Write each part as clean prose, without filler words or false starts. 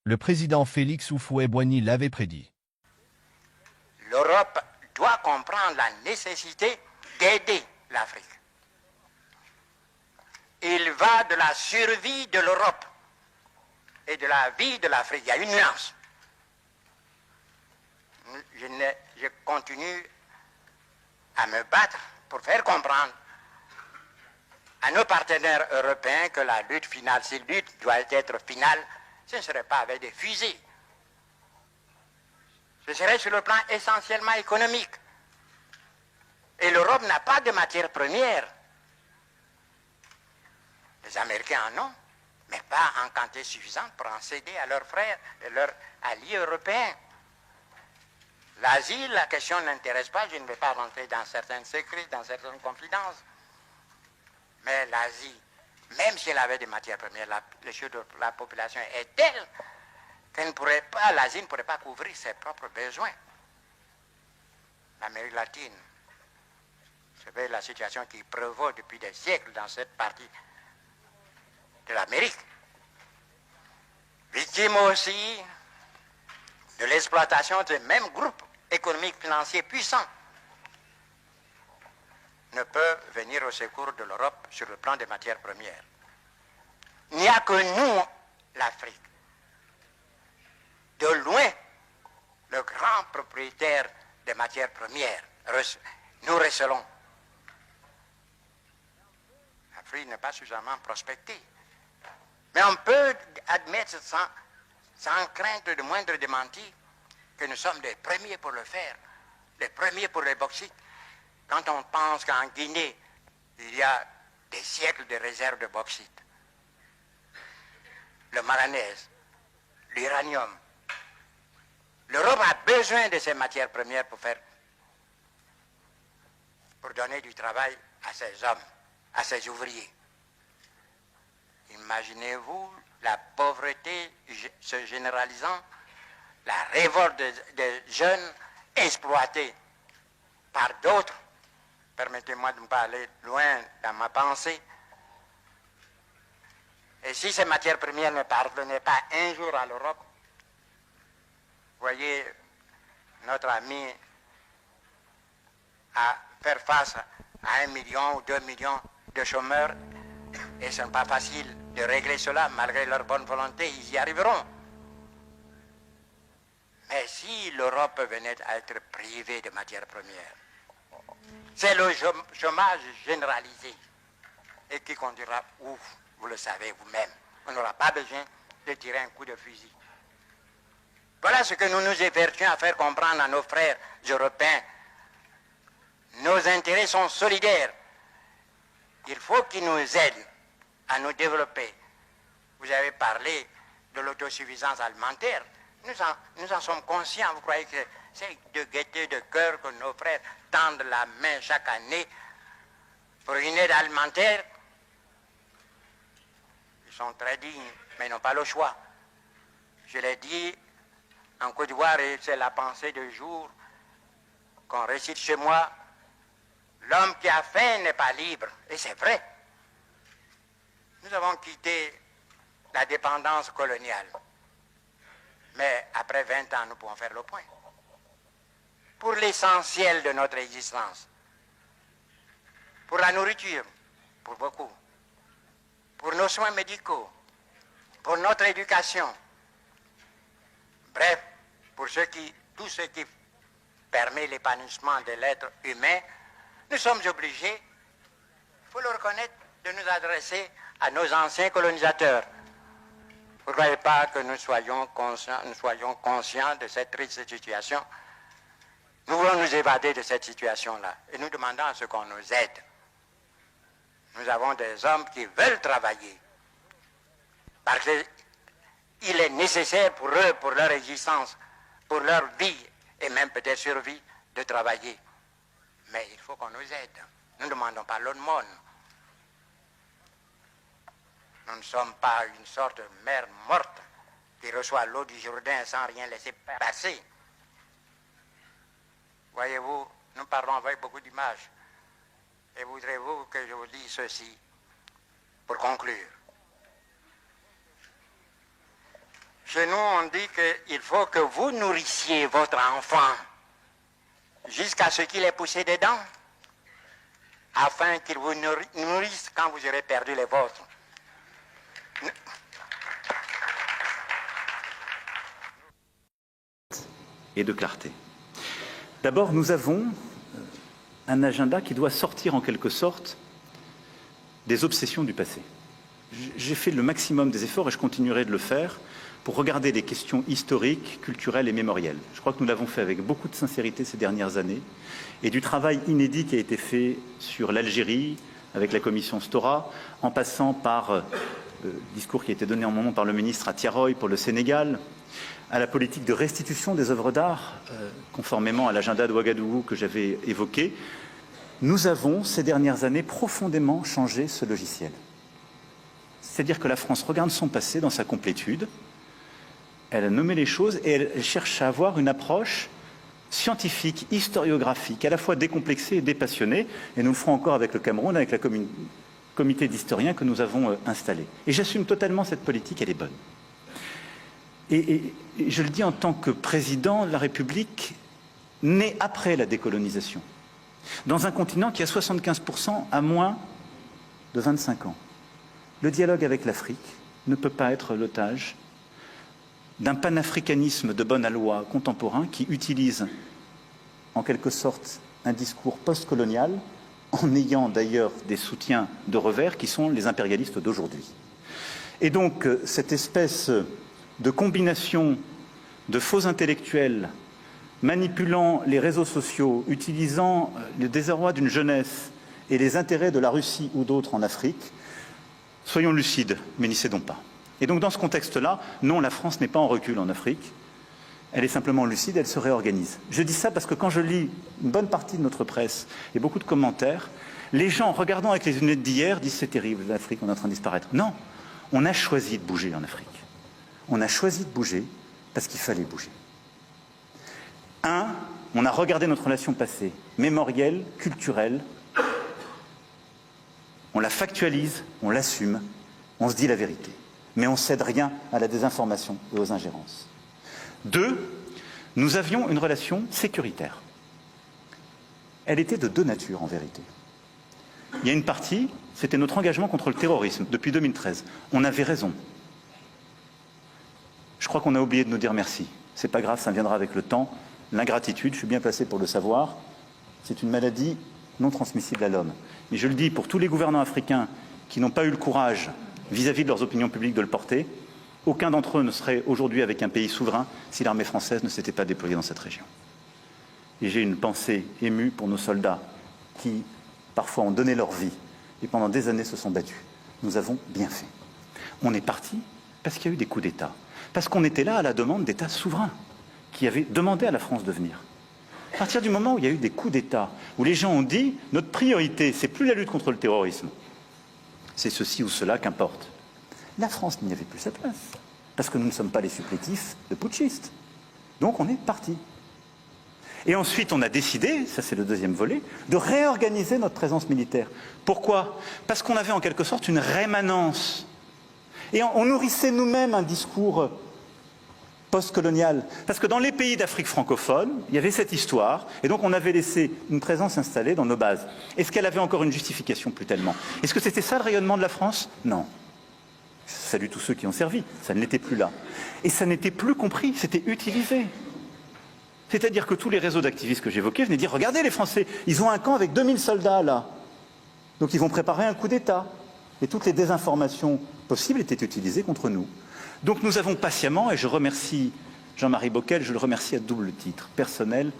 Le président Félix Houphouët-Boigny l'avait prédit. L'Europe doit comprendre la nécessité d'aider l'Afrique. Il va de la survie de l'Europe et de la vie de l'Afrique. Il y a une nuance. Je continue à me battre pour faire comprendre à nos partenaires européens que la lutte finale, si la lutte doit être finale, ce ne serait pas avec des fusées. Ce serait sur le plan essentiellement économique. Et l'Europe n'a pas de matières premières. Les Américains en ont, mais pas en quantité suffisante pour en céder à leurs frères et leurs alliés européens. L'Asie, la question n'intéresse pas, je ne vais pas rentrer dans certains secrets, dans certaines confidences. Mais l'Asie, même si elle avait des matières premières, la population est telle qu'elle ne pourrait pas, l'Asie ne pourrait pas couvrir ses propres besoins. L'Amérique latine, c'est la situation qui prévaut depuis des siècles dans cette partie de l'Amérique. Victime aussi de l'exploitation de mêmes groupes économiques financiers puissants ne peuvent venir au secours de l'Europe sur le plan des matières premières. Il n'y a que nous, l'Afrique, de loin, le grand propriétaire des matières premières. Nous recelons. L'Afrique n'est pas suffisamment prospectée. Mais on peut admettre sans crainte de moindre démenti que nous sommes les premiers pour le faire, les premiers pour les bauxites. Quand on pense qu'en Guinée, il y a des siècles de réserves de bauxite, le manganèse, l'uranium, l'Europe a besoin de ces matières premières pour donner du travail à ses hommes, à ses ouvriers. Imaginez-vous la pauvreté se généralisant, la révolte des jeunes exploités par d'autres. Permettez-moi de ne pas aller loin dans ma pensée. Et si ces matières premières ne parvenaient pas un jour à l'Europe, voyez notre ami à faire face à 1 million ou 2 millions de chômeurs, et ce n'est pas facile de régler cela malgré leur bonne volonté, ils y arriveront. Mais si l'Europe venait à être privée de matières premières, c'est le chômage généralisé et qui conduira où, vous le savez vous-même. On n'aura pas besoin de tirer un coup de fusil. Voilà ce que nous nous évertuons à faire comprendre à nos frères européens. Nos intérêts sont solidaires. Il faut qu'ils nous aident à nous développer. Vous avez parlé de l'autosuffisance alimentaire. Nous en sommes conscients. Vous croyez que c'est de gaieté de cœur que nos frères tendent la main chaque année pour une aide alimentaire? Ils sont très dignes, mais ils n'ont pas le choix. Je l'ai dit en Côte d'Ivoire, et c'est la pensée du jour qu'on récite chez moi. L'homme qui a faim n'est pas libre. Et c'est vrai. Nous avons quitté la dépendance coloniale. Mais après 20 ans, nous pouvons faire le point. Pour l'essentiel de notre existence. Pour la nourriture, pour beaucoup. Pour nos soins médicaux. Pour notre éducation. Bref, pour tout ce qui permet l'épanouissement de l'être humain, nous sommes obligés, il faut le reconnaître, de nous adresser à nos anciens colonisateurs. Vous ne croyez pas que nous soyons conscients de cette triste situation? Nous voulons nous évader de cette situation-là et nous demandons à ce qu'on nous aide. Nous avons des hommes qui veulent travailler parce qu'il est nécessaire pour eux, pour leur existence, pour leur vie et même peut-être survie, de travailler. Mais il faut qu'on nous aide. Nous ne demandons pas l'aumône. Nous ne sommes pas une sorte de mère morte qui reçoit l'eau du Jourdain sans rien laisser passer. Voyez-vous, nous parlons avec beaucoup d'images. Et voudrez-vous que je vous dise ceci pour conclure? Chez nous, on dit qu'il faut que vous nourrissiez votre enfant jusqu'à ce qu'il ait poussé des dents, afin qu'il vous nourrisse quand vous aurez perdu les vôtres. Et de clarté. D'abord, nous avons un agenda qui doit sortir en quelque sorte des obsessions du passé. J'ai fait le maximum des efforts et je continuerai de le faire pour regarder les questions historiques, culturelles et mémorielles. Je crois que nous l'avons fait avec beaucoup de sincérité ces dernières années et du travail inédit qui a été fait sur l'Algérie avec la commission Stora, en passant par le discours qui a été donné en mon nom par le ministre à Tiaroy pour le Sénégal, à la politique de restitution des œuvres d'art, conformément à l'agenda de Ouagadougou que j'avais évoqué. Nous avons, ces dernières années, profondément changé ce logiciel. C'est-à-dire que la France regarde son passé dans sa complétude, elle a nommé les choses et elle cherche à avoir une approche scientifique, historiographique, à la fois décomplexée et dépassionnée, et nous le ferons encore avec le Cameroun, avec le comité d'historiens que nous avons installé. Et j'assume totalement cette politique, elle est bonne. Et je le dis en tant que président de la République, né après la décolonisation, dans un continent qui a 75% à moins de 25 ans. Le dialogue avec l'Afrique ne peut pas être l'otage d'un panafricanisme de bonne aloi contemporain qui utilise en quelque sorte un discours post-colonial en ayant d'ailleurs des soutiens de revers qui sont les impérialistes d'aujourd'hui. Et donc cette espèce de combination de faux intellectuels manipulant les réseaux sociaux, utilisant le désarroi d'une jeunesse et les intérêts de la Russie ou d'autres en Afrique, soyons lucides, mais n'y cédons pas. Et donc dans ce contexte-là, non, la France n'est pas en recul en Afrique, elle est simplement lucide, elle se réorganise. Je dis ça parce que quand je lis une bonne partie de notre presse et beaucoup de commentaires, les gens, regardant avec les lunettes d'hier, disent c'est terrible, l'Afrique, on est en train de disparaître. Non, on a choisi de bouger en Afrique. On a choisi de bouger parce qu'il fallait bouger. On a regardé notre relation passée, mémorielle, culturelle, on la factualise, on l'assume, on se dit la vérité. Mais on ne cède rien à la désinformation et aux ingérences. 2, nous avions une relation sécuritaire. Elle était de deux natures en vérité. Il y a une partie, c'était notre engagement contre le terrorisme depuis 2013. On avait raison. Je crois qu'on a oublié de nous dire merci. C'est pas grave, ça viendra avec le temps. L'ingratitude, je suis bien placé pour le savoir, c'est une maladie non transmissible à l'homme. Mais je le dis pour tous les gouvernants africains qui n'ont pas eu le courage, vis-à-vis de leurs opinions publiques, de le porter, aucun d'entre eux ne serait aujourd'hui avec un pays souverain si l'armée française ne s'était pas déployée dans cette région. Et j'ai une pensée émue pour nos soldats qui, parfois, ont donné leur vie et pendant des années se sont battus. Nous avons bien fait. On est parti parce qu'il y a eu des coups d'État. Parce qu'on était là à la demande d'États souverains qui avaient demandé à la France de venir. À partir du moment où il y a eu des coups d'État, où les gens ont dit « notre priorité, c'est plus la lutte contre le terrorisme, c'est ceci ou cela, qu'importe », la France n'y avait plus sa place, parce que nous ne sommes pas les supplétifs de putschistes. Donc on est parti. Et ensuite on a décidé, ça c'est le deuxième volet, de réorganiser notre présence militaire. Pourquoi? Parce qu'on avait en quelque sorte une rémanence. Et on nourrissait nous-mêmes un discours post-colonial. Parce que dans les pays d'Afrique francophone, il y avait cette histoire, et donc on avait laissé une présence installée dans nos bases. Est-ce qu'elle avait encore une justification? Plus tellement. Est-ce que c'était ça le rayonnement de la France? Non. Je salue tous ceux qui ont servi, ça ne l'était plus là. Et ça n'était plus compris, c'était utilisé. C'est-à-dire que tous les réseaux d'activistes que j'évoquais venaient dire « Regardez les Français, ils ont un camp avec 2000 soldats là. Donc ils vont préparer un coup d'État. » Et toutes les désinformations possibles étaient utilisées contre nous. Donc nous avons patiemment, et je remercie Jean-Marie Bockel, je le remercie à double titre, personnel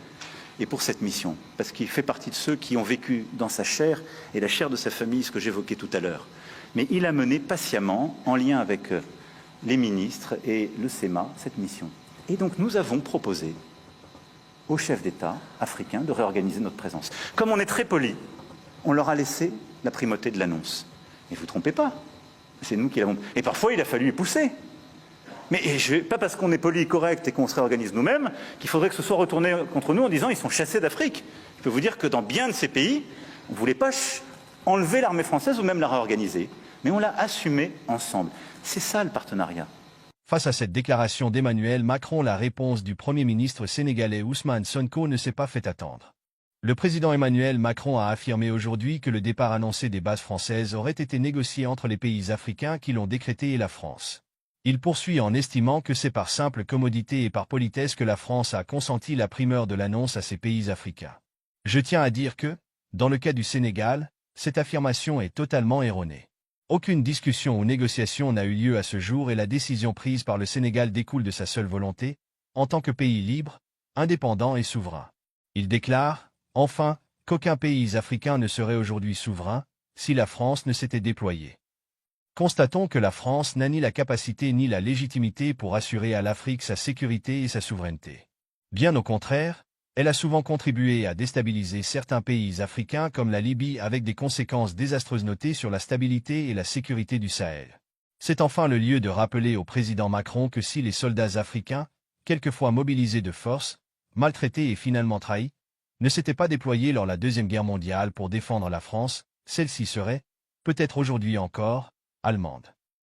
et pour cette mission, parce qu'il fait partie de ceux qui ont vécu dans sa chair et la chair de sa famille ce que j'évoquais tout à l'heure. Mais il a mené patiemment, en lien avec les ministres et le SEMA, cette mission. Et donc nous avons proposé aux chefs d'État africains de réorganiser notre présence. Comme on est très poli, on leur a laissé la primauté de l'annonce. Mais vous ne vous trompez pas, c'est nous qui l'avons... Et parfois il a fallu y pousser. Mais pas parce qu'on est poli et correct et qu'on se réorganise nous-mêmes qu'il faudrait que ce soit retourné contre nous en disant ils sont chassés d'Afrique. Je peux vous dire que dans bien de ces pays, on ne voulait pas enlever l'armée française ou même la réorganiser. Mais on l'a assumé ensemble. C'est ça le partenariat. Face à cette déclaration d'Emmanuel Macron, la réponse du Premier ministre sénégalais Ousmane Sonko ne s'est pas fait attendre. Le président Emmanuel Macron a affirmé aujourd'hui que le départ annoncé des bases françaises aurait été négocié entre les pays africains qui l'ont décrété et la France. Il poursuit en estimant que c'est par simple commodité et par politesse que la France a consenti la primeur de l'annonce à ces pays africains. Je tiens à dire que, dans le cas du Sénégal, cette affirmation est totalement erronée. Aucune discussion ou négociation n'a eu lieu à ce jour et la décision prise par le Sénégal découle de sa seule volonté, en tant que pays libre, indépendant et souverain. Il déclare, enfin, qu'aucun pays africain ne serait aujourd'hui souverain, si la France ne s'était déployée. Constatons que la France n'a ni la capacité ni la légitimité pour assurer à l'Afrique sa sécurité et sa souveraineté. Bien au contraire, elle a souvent contribué à déstabiliser certains pays africains comme la Libye avec des conséquences désastreuses notées sur la stabilité et la sécurité du Sahel. C'est enfin le lieu de rappeler au président Macron que si les soldats africains, quelquefois mobilisés de force, maltraités et finalement trahis, ne s'étaient pas déployés lors de la Deuxième Guerre mondiale pour défendre la France, celle-ci serait, peut-être aujourd'hui encore, allemande.